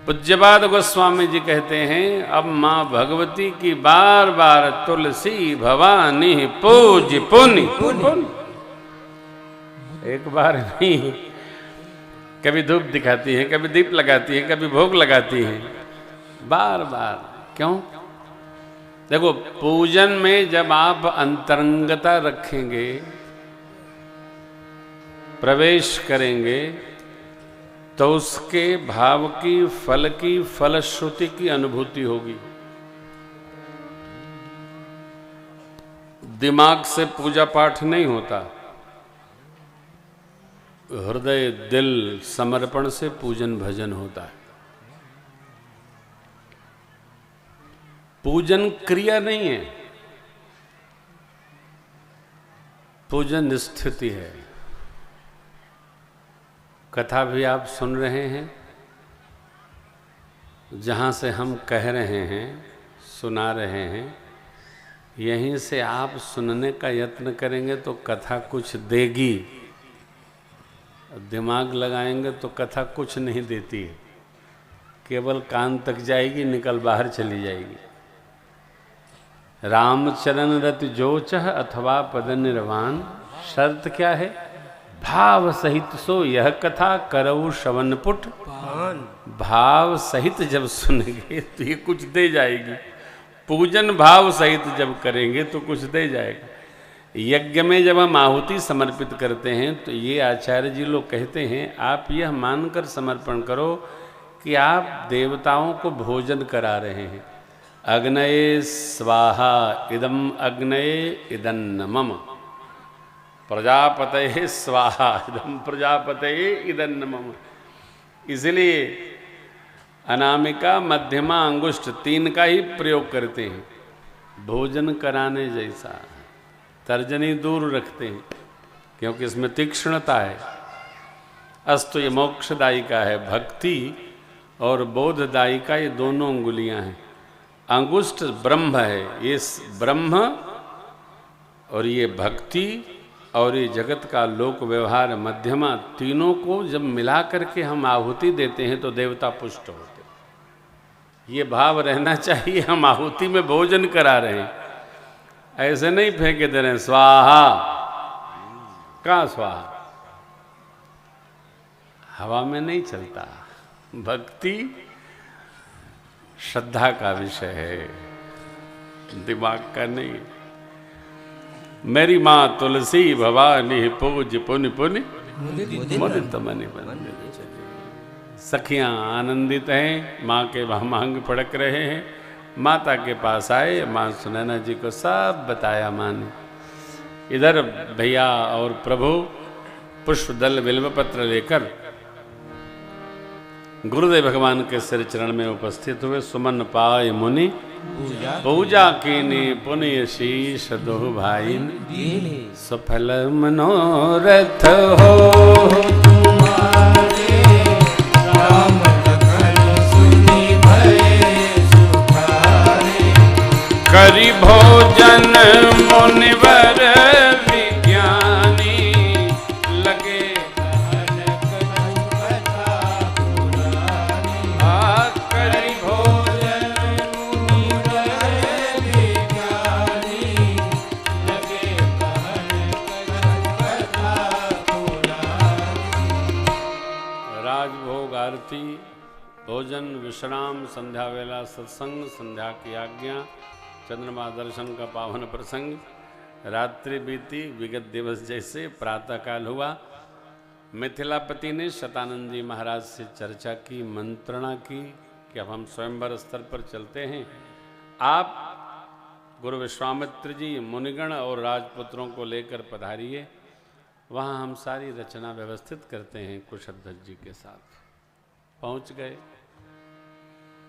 पूज्यपाद गोस्वामी जी कहते हैं, अब माँ भगवती की बार बार तुलसी भवानी पूज पुनि, एक बार नहीं, कभी धूप दिखाती है, कभी दीप लगाती है, कभी भोग लगाती है, बार बार। क्यों? देखो, पूजन में जब आप अंतरंगता रखेंगे, प्रवेश करेंगे, तो उसके भाव की, फल की, फलश्रुति की अनुभूति होगी। दिमाग से पूजा पाठ नहीं होता, हृदय दिल समर्पण से पूजन भजन होता है। पूजन क्रिया नहीं है, पूजन स्थिति है। कथा भी आप सुन रहे हैं, जहाँ से हम कह रहे हैं, सुना रहे हैं, यहीं से आप सुनने का यत्न करेंगे तो कथा कुछ देगी। दिमाग लगाएंगे तो कथा कुछ नहीं देती है, केवल कान तक जाएगी, निकल बाहर चली जाएगी। रामचरण रति जोचह अथवा पद निर्वाण, शर्त क्या है? भाव सहित सो यह कथा करऊ श्रवण पुट। भाव सहित जब सुनेंगे तो ये कुछ दे जाएगी। पूजन भाव सहित जब करेंगे तो कुछ दे जाएगा। यज्ञ में जब हम आहुति समर्पित करते हैं तो ये आचार्य जी लोग कहते हैं, आप यह मानकर समर्पण करो कि आप देवताओं को भोजन करा रहे हैं। अग्नये स्वाहा इदम अग्नये इदन्न मम, प्रजापतये स्वाहा इदम प्रजापतये इदन्न मम। इसलिए अनामिका, मध्यमा, अंगुष्ठ तीन का ही प्रयोग करते हैं, भोजन कराने जैसा। तर्जनी दूर रखते हैं क्योंकि इसमें तीक्ष्णता है। अस्तु ये मोक्षदायी का है, भक्ति और बोधदायी का ये दोनों अंगुलियां हैं। अंगुष्ठ ब्रह्म है, ये ब्रह्म और ये भक्ति और ये जगत का लोक व्यवहार मध्यमा, तीनों को जब मिला करके हम आहुति देते हैं तो देवता पुष्ट होते हैं। ये भाव रहना चाहिए, हम आहुति में भोजन करा रहे हैं, ऐसे नहीं फेंके दे रहे हैं स्वाहा। कहाँ स्वाहा? हवा में नहीं चलता। भक्ति श्रद्धा का विषय है, दिमाग का नहीं। मेरी माँ तुलसी भवानी पूज पुनि पुनि मुदित मनि बंदित चली। सखियां आनंदित हैं, माँ के भामांग फड़क रहे हैं। माता के पास आए, माँ सुनैना जी को सब बताया माँ ने। इधर भैया और प्रभु पुष्प दल बिल्वपत्र लेकर गुरुदेव भगवान के सिर चरण में उपस्थित हुए। सुमन पाय मुनि पूजा कीनी पुण्य शीश दो भाई, सफल मनोरथ हो तुम्हारे। राम लखन सुनि भय सुखारे, करि भोजन मुनिवर विज्ञानी। लगे कहन कथा पुरानी, करि भोजन मुनिवर विज्ञानी। लगे कहन कथा पुरानी। राजभोग आरती, भोजन, विश्राम, संध्या वेला सत्संग, संध्या की आज्ञा, चंद्रमा दर्शन का पावन प्रसंग, रात्रि बीती, विगत दिवस जैसे प्रातःकाल हुआ। मिथिलापति ने शतानंद जी महाराज से चर्चा की, मंत्रणा की कि अब हम स्वयंवर स्तर पर चलते हैं। आप गुरु विश्वामित्र जी, मुनिगण और राजपुत्रों को लेकर पधारिए, वहाँ हम सारी रचना व्यवस्थित करते हैं। कुशध्वज जी के साथ पहुँच गए।